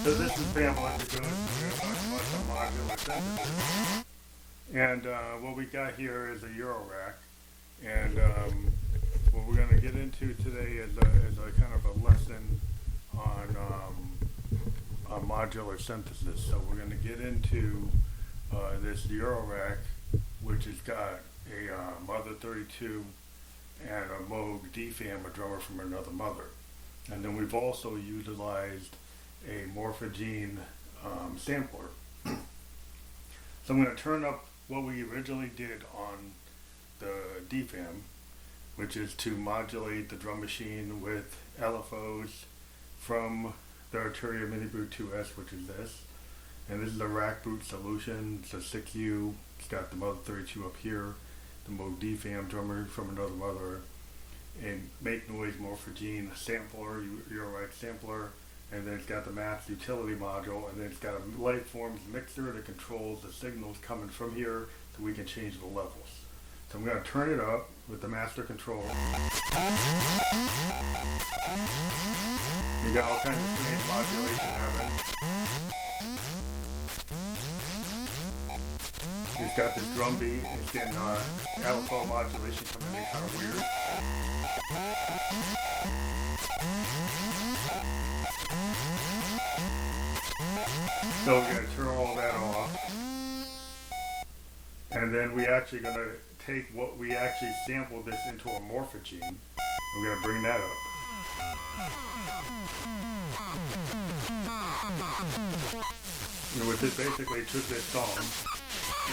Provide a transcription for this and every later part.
So this is sample as it goes through a modular synthesis. And what we got here is a Euro rack. And what we're going to get into today is a kind of a lesson on modular synthesis. So we're going to get into this Euro rack, which has got a mother 32 and a Moog DFAM, a drummer from another mother. And then we've also utilized a Morphagene sampler. So I'm going to turn up what we originally did on the DFAM, which is to modulate the drum machine with LFOs from the Arturia Mini Boot 2S, which is this. And this is a rack boot solution. It's a 6U. It's got the mother 32 up here, the Moog DFAM drummer from another mother, a Make Noise Morphagene sampler, Euro rack sampler, and then it's got the math utility module, and then it's got a Lightforms mixer that controls the signals coming from here so we can change the levels. So I'm going to turn it up with the master control. You got all kinds of strange modulation happening. He's got this drum beat, and it's getting LFO modulation coming in kind of weird. So we're going to turn all that off. And then we're actually going to take what we actually sampled this into a Morphagene. We're going to bring that up. And what this basically took this song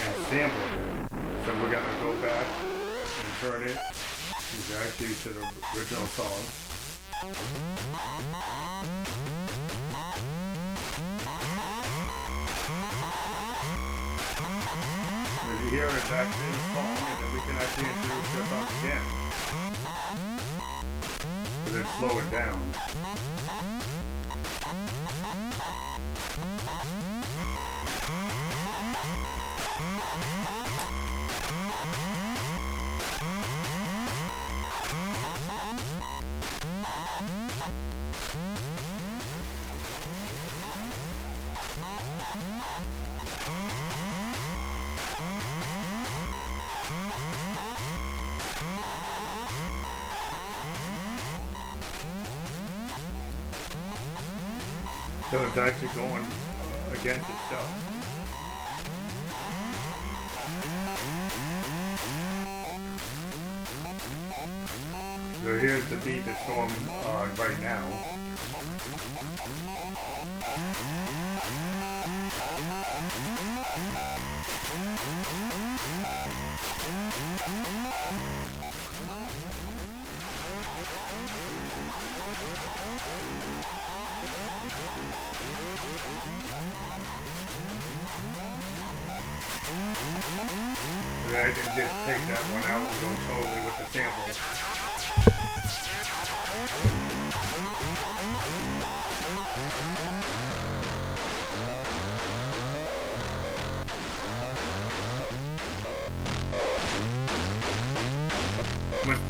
and sampled it. So we're going to go back and turn it exactly to the original song. If you hear it's actually in the song, and then we can actually introduce the song again. And then slow it down. So it's actually going against itself. So here's the beat that's going on right now. I can just take that one out and go totally with the sample. With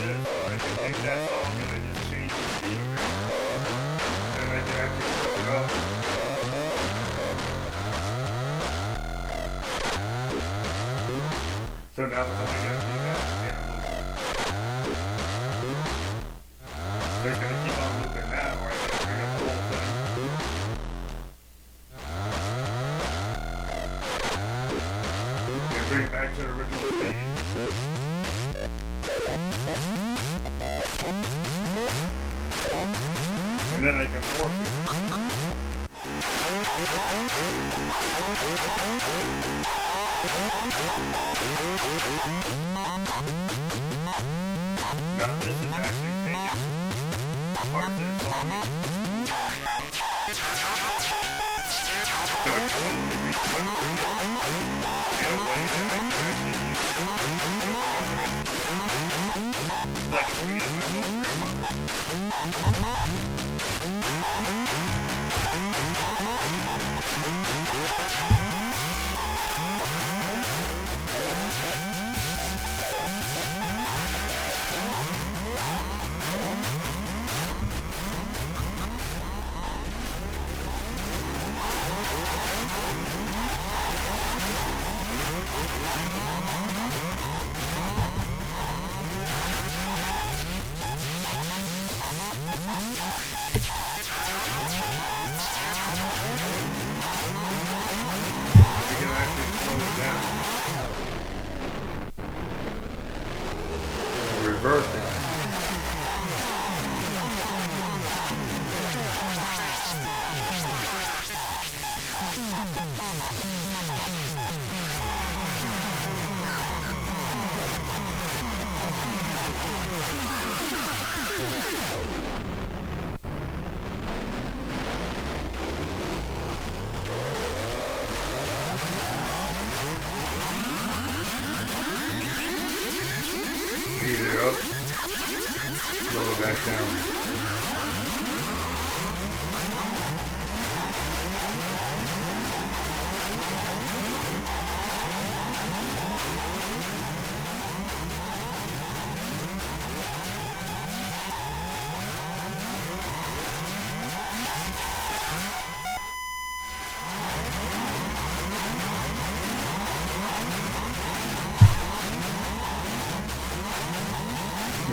this, I can take that song and I just change the beat of it. And I can actually put it up. So now we're going to do that they're going to keep on looping that, or I'm going to bring up the whole thing. And bring it back to the original stage. And then I can morph it. Now this is actually taking parts of the song so it's totally reconstructed in a way that I can actually use like a read of my own grandmother. Reverse it. Heat it up, slow it back down.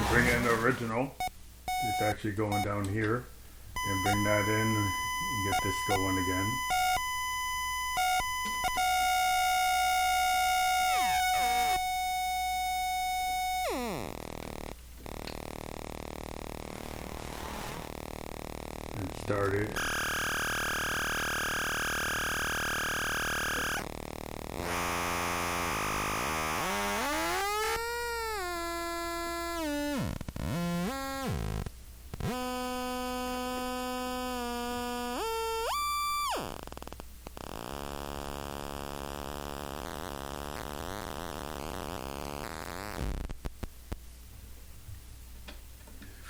Bring in the original. It's actually going down here, and bring that in and get this going again. And start it.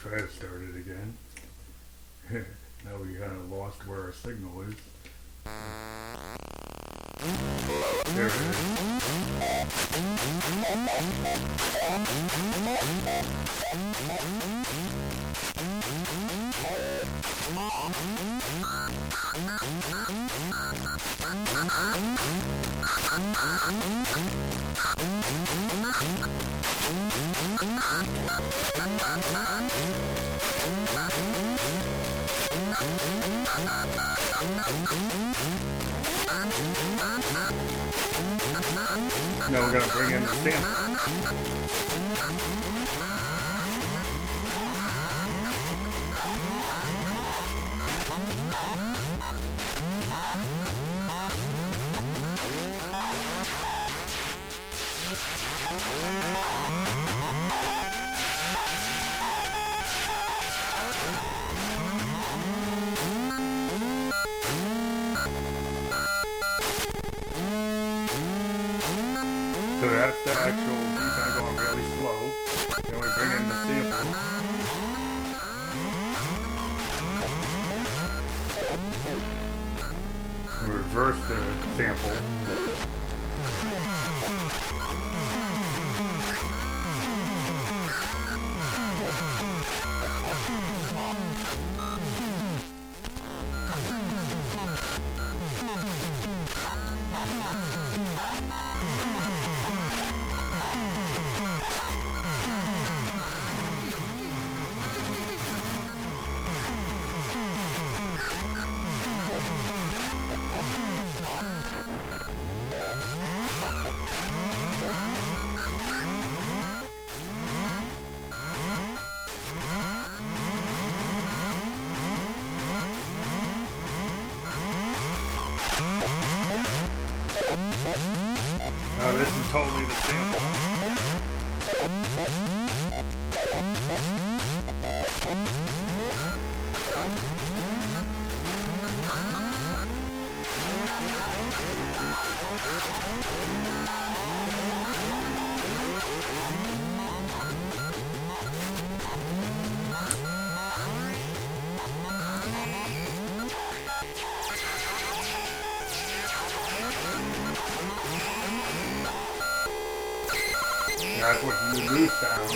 Try to start it again. Now we kind of lost where our signal is. There it is. Now we're going to bring in the sample. So that's the actual, you kind of going really slow. Then we bring in the sample. We reverse the sample. Now this is totally the sample. That's what the new sound.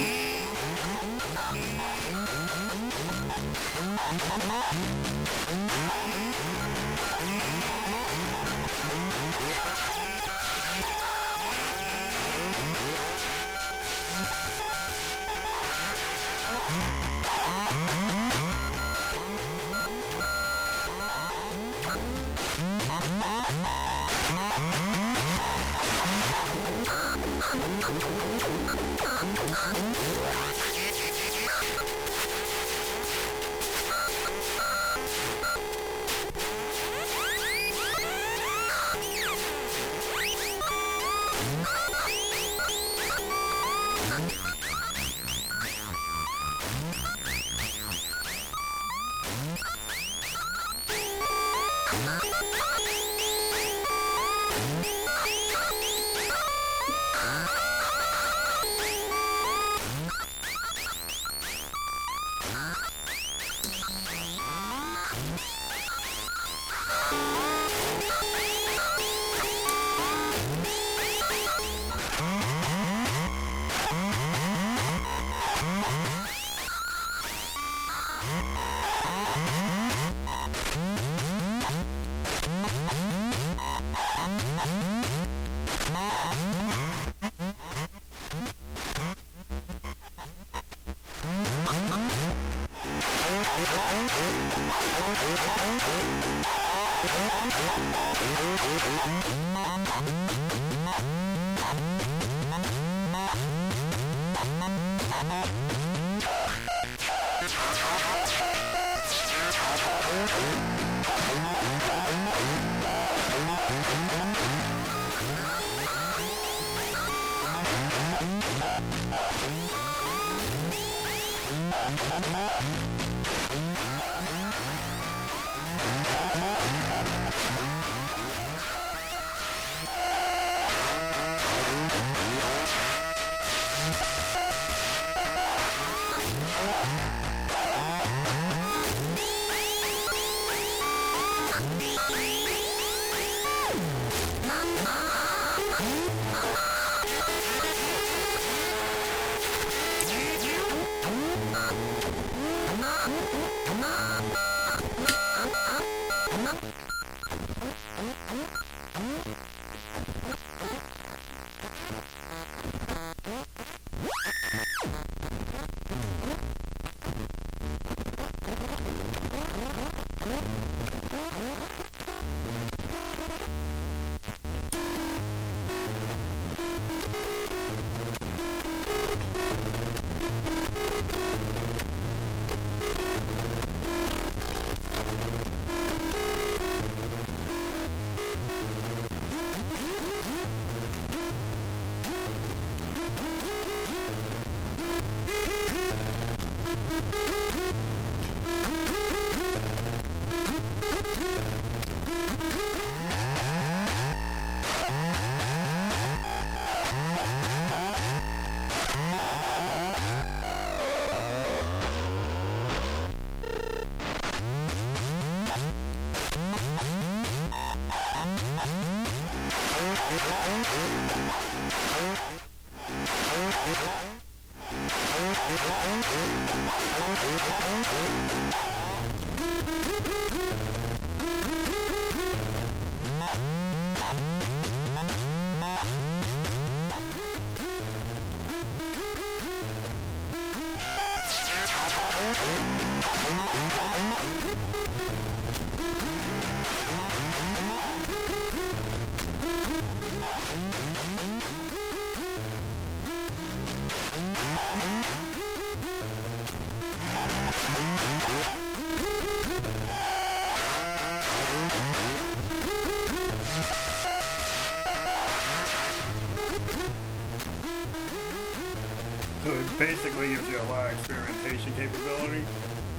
So it basically gives you a lot of experimentation capability.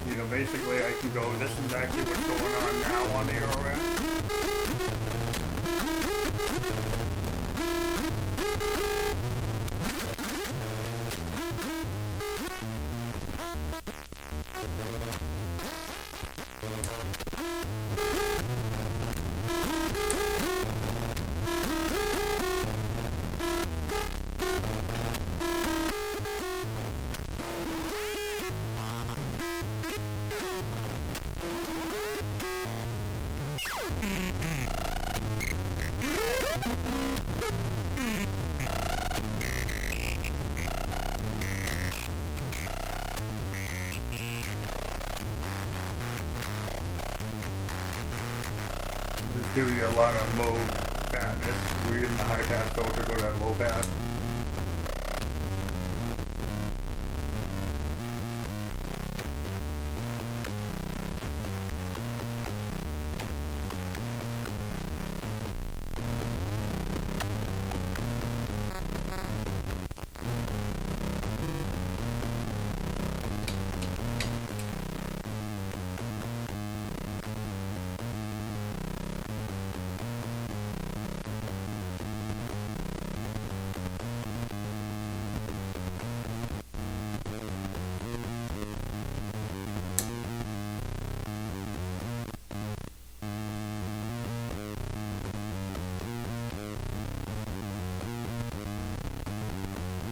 You know, basically I can go, this is actually what's going on now on the Eurorack. Give you a lot of low fatness. We're using the high pass filter, go to that low pass.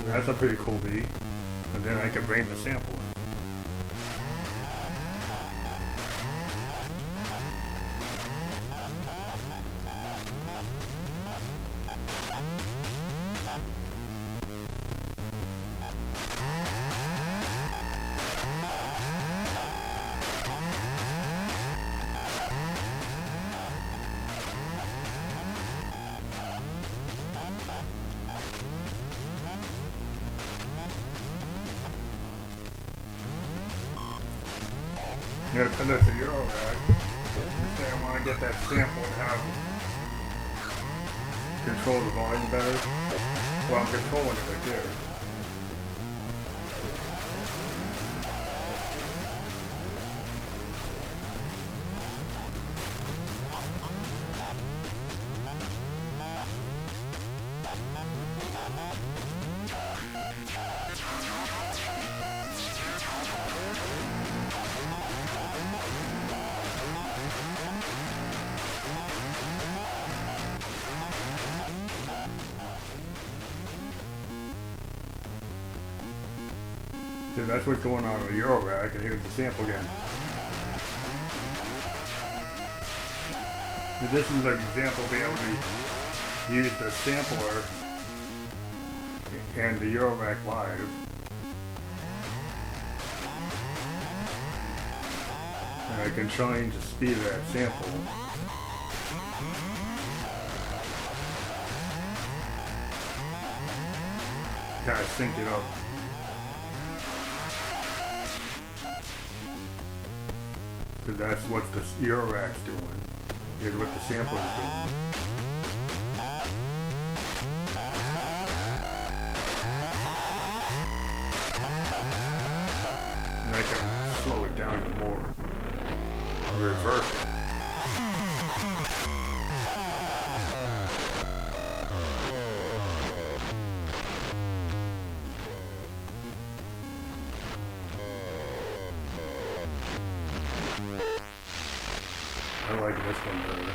That's a pretty cool beat. And then I can bring the sample in. You gotta send that to Euro rack. You say I want to get that sample and have control the volume better. Well, I'm controlling it right there. So that's what's going on with the Euro rack, and here's the sample again. So this is an example of being able to use the sampler and the Euro rack live. And I can change the speed of that sample. Kind of sync it up. So that's what the Euro rack's doing. Here's what the sampler is doing. And I can slow it down even more. Reverse it. I like this one better.